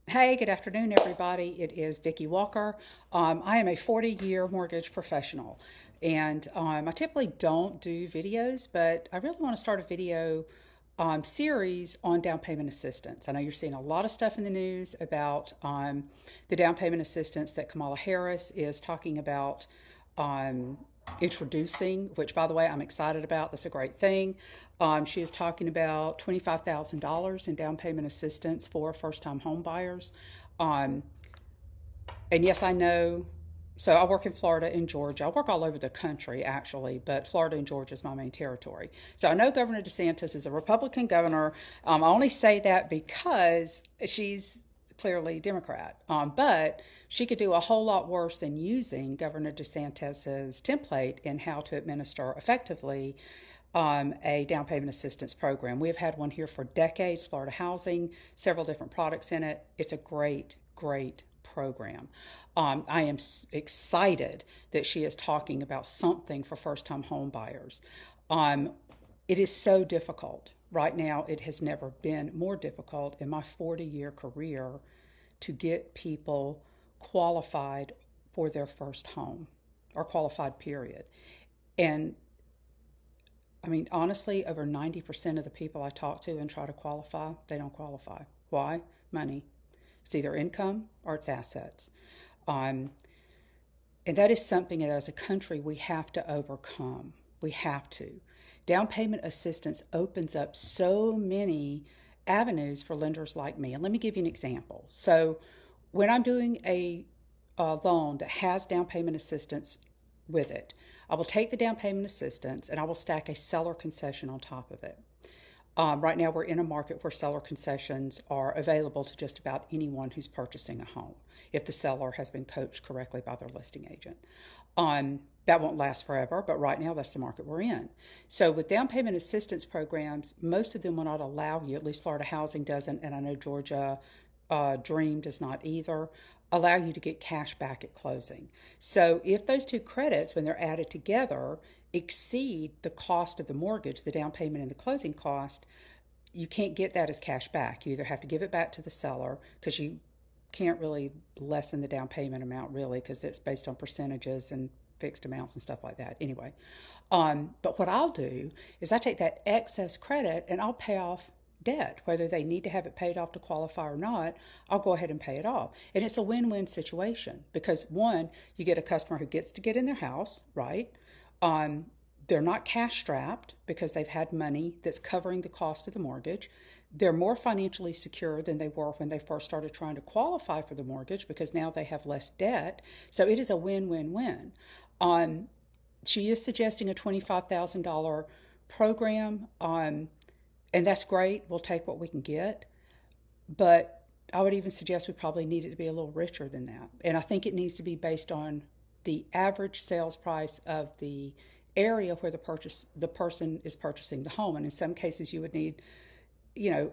Hey, good afternoon, everybody. It is Vicki Walker. I am a 40-year mortgage professional, and I typically don't do videos, but I really want to start a video series on down payment assistance. I know you're seeing a lot of stuff in the news about the down payment assistance that Kamala Harris is talking about um, introducing, which, by the way, I'm excited about. That's a great thing. She is talking about $25,000 in down payment assistance for first-time home buyers. Um, and yes, I know. So I work in Florida and Georgia. I work all over the country, actually, but Florida and Georgia is my main territory. So I know Governor DeSantis is a Republican governor. I only say that because she's clearly Democrat. But she could do a whole lot worse than using Governor DeSantis's template in how to administer effectively a down payment assistance program. We have had one here for decades, Florida Housing, several different products in it. It's a great, great program. I am excited that she is talking about something for first time home buyers. Um, it is so difficult. Right now, it has never been more difficult in my 40-year career to get people qualified for their first home or qualified, period. And I mean, honestly, over 90% of the people I talk to and try to qualify, they don't qualify. Why? Money. It's either income or it's assets. Um, and that is something that as a country we have to overcome. We have to. Down payment assistance opens up so many avenues for lenders like me. And let me give you an example. So, when I'm doing a loan that has down payment assistance with it, I will take the down payment assistance and I will stack a seller concession on top of it. Right now, we're in a market where seller concessions are available to just about anyone who's purchasing a home if the seller has been coached correctly by their listing agent. That won't last forever, but right now that's the market we're in. So, with down payment assistance programs, most of them will not allow you, at least Florida Housing doesn't, and I know Georgia Dream does not either, allow you to get cash back at closing. So, if those two credits, when they're added together, exceed the cost of the mortgage, the down payment and the closing cost, you can't get that as cash back. You either have to give it back to the seller because you can't really lessen the down payment amount really because it's based on percentages and fixed amounts and stuff like that. Anyway, but what I'll do is I take that excess credit and I'll pay off debt, whether they need to have it paid off to qualify or not. I'll go ahead and pay it off, and it's a win-win situation because one, you get a customer who gets to get in their house, right? Um, they're not cash strapped because they've had money that's covering the cost of the mortgage. They're more financially secure than they were when they first started trying to qualify for the mortgage because now they have less debt. So it is a win win win. Um, she is suggesting a $25,000 program, and that's great. We'll take what we can get. But I would even suggest we probably need it to be a little richer than that. And I think it needs to be based on the average sales price of the area where the person is purchasing the home. And in some cases you would need,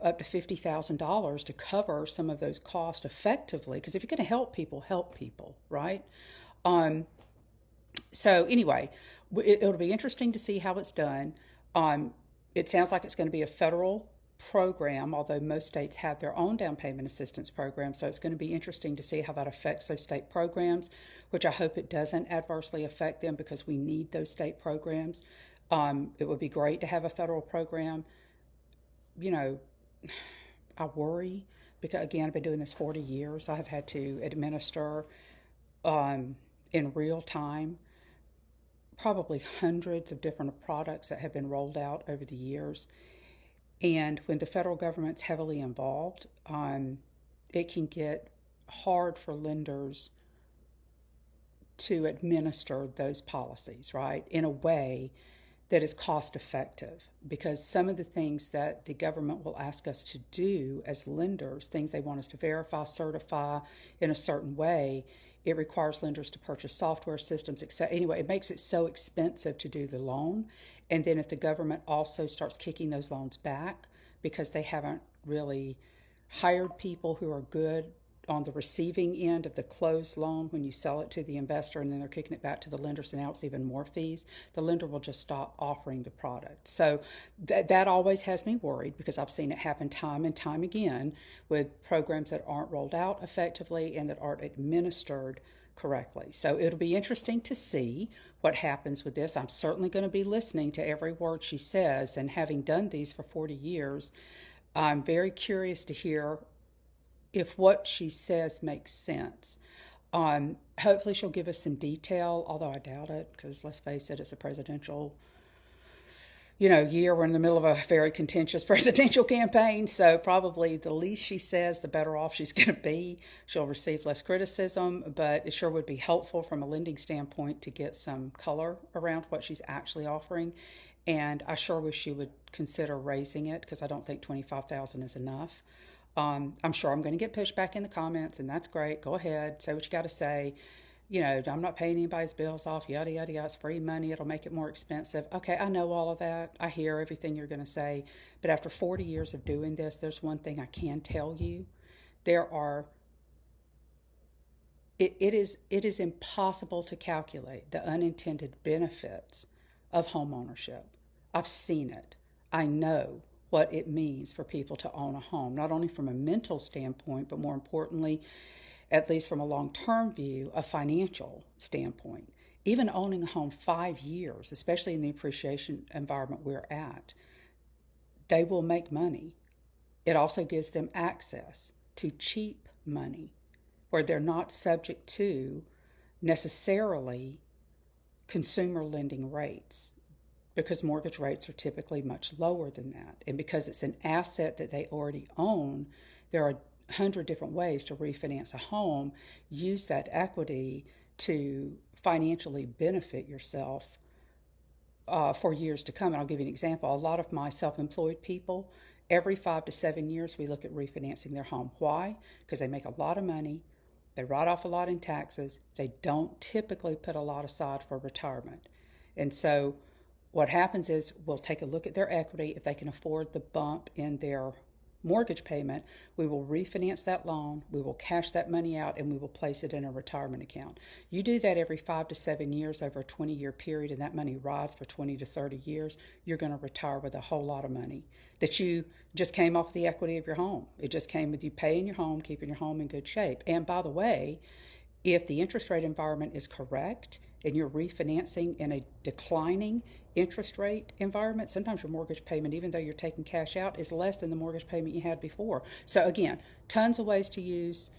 up to $50,000 to cover some of those costs effectively. Because if you're going to help people, right? Um, so anyway, it'll be interesting to see how it's done. Um, it sounds like it's going to be a federal program, although most states have their own down payment assistance program. So it's going to be interesting to see how that affects those state programs, which I hope it doesn't adversely affect them because we need those state programs. It would be great to have a federal program. You know, I worry because, again, I've been doing this 40 years. I have had to administer in real time probably hundreds of different products that have been rolled out over the years. And when the federal government's heavily involved, it can get hard for lenders to administer those policies, right, in a way that is cost effective. Because some of the things that the government will ask us to do as lenders, things they want us to verify, certify in a certain way, it requires lenders to purchase software systems, etc. Anyway, it makes it so expensive to do the loan. And then if the government also starts kicking those loans back because they haven't really hired people who are good on the receiving end of the closed loan when you sell it to the investor and then they're kicking it back to the lender, so now it's even more fees, the lender will just stop offering the product. So that always has me worried because I've seen it happen time and time again with programs that aren't rolled out effectively and that aren't administered correctly. So it'll be interesting to see what happens with this. I'm certainly going to be listening to every word she says, and having done these for 40 years, I'm very curious to hear if what she says makes sense. Hopefully she'll give us some detail, although I doubt it, because let's face it, it's a presidential year. We're in the middle of a very contentious presidential campaign, so probably the least she says, the better off she's going to be. She'll receive less criticism, but it sure would be helpful from a lending standpoint to get some color around what she's actually offering. And I sure wish she would consider raising it because I don't think $25,000 is enough. I'm sure I'm going to get pushback in the comments, and that's great. Go ahead, say what you got to say. I'm not paying anybody's bills off, yada, yada, yada. It's free money. It'll make it more expensive. Okay, I know all of that. I hear everything you're going to say. But after 40 years of doing this, there's one thing I can tell you. It is impossible to calculate the unintended benefits of home ownership. I've seen it. I know what it means for people to own a home, not only from a mental standpoint, but more importantly, at least from a long-term view, a financial standpoint. Even owning a home 5 years, especially in the appreciation environment we're at, they will make money. It also gives them access to cheap money where they're not subject to necessarily consumer lending rates, because mortgage rates are typically much lower than that. And because it's an asset that they already own, there are 100 different ways to refinance a home. Use that equity to financially benefit yourself for years to come. And I'll give you an example. A lot of my self-employed people, every 5 to 7 years, we look at refinancing their home. Why? Because they make a lot of money. They write off a lot in taxes. They don't typically put a lot aside for retirement. And so what happens is we'll take a look at their equity. If they can afford the bump in their mortgage payment, we will refinance that loan, we will cash that money out, and we will place it in a retirement account. You do that every 5 to 7 years over a 20-year period, and that money rides for 20 to 30 years, you're going to retire with a whole lot of money that you just came off the equity of your home. It just came with you paying your home, keeping your home in good shape. And by the way, if the interest rate environment is correct and you're refinancing in a declining interest rate environment, sometimes your mortgage payment, even though you're taking cash out, is less than the mortgage payment you had before. So again, tons of ways to use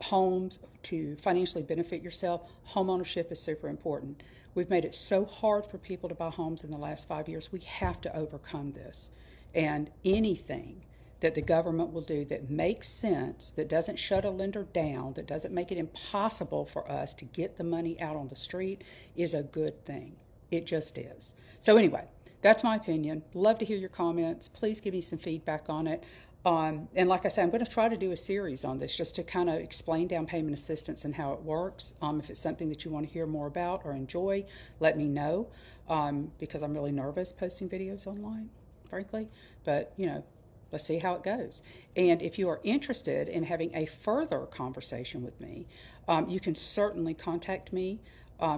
homes to financially benefit yourself. Home ownership is super important. We've made it so hard for people to buy homes in the last 5 years. We have to overcome this. And anything that the government will do that makes sense, that doesn't shut a lender down, that doesn't make it impossible for us to get the money out on the street, is a good thing. It just is. So anyway, that's my opinion. Love to hear your comments. Please give me some feedback on it. And like I said, I'm going to try to do a series on this just to kind of explain down payment assistance and how it works. If it's something that you want to hear more about or enjoy, let me know, because I'm really nervous posting videos online, frankly. But, let's see how it goes. And if you are interested in having a further conversation with me, you can certainly contact me.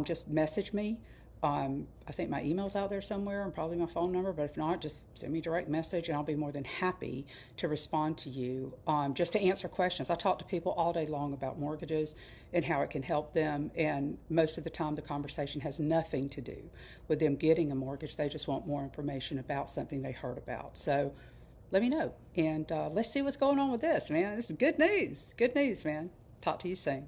Just message me. I think my email's out there somewhere and probably my phone number, but if not, just send me a direct message and I'll be more than happy to respond to you, just to answer questions. I talk to people all day long about mortgages and how it can help them, and most of the time the conversation has nothing to do with them getting a mortgage. They just want more information about something they heard about. So let me know, and let's see what's going on with this, man. This is good news. Good news, man. Talk to you soon.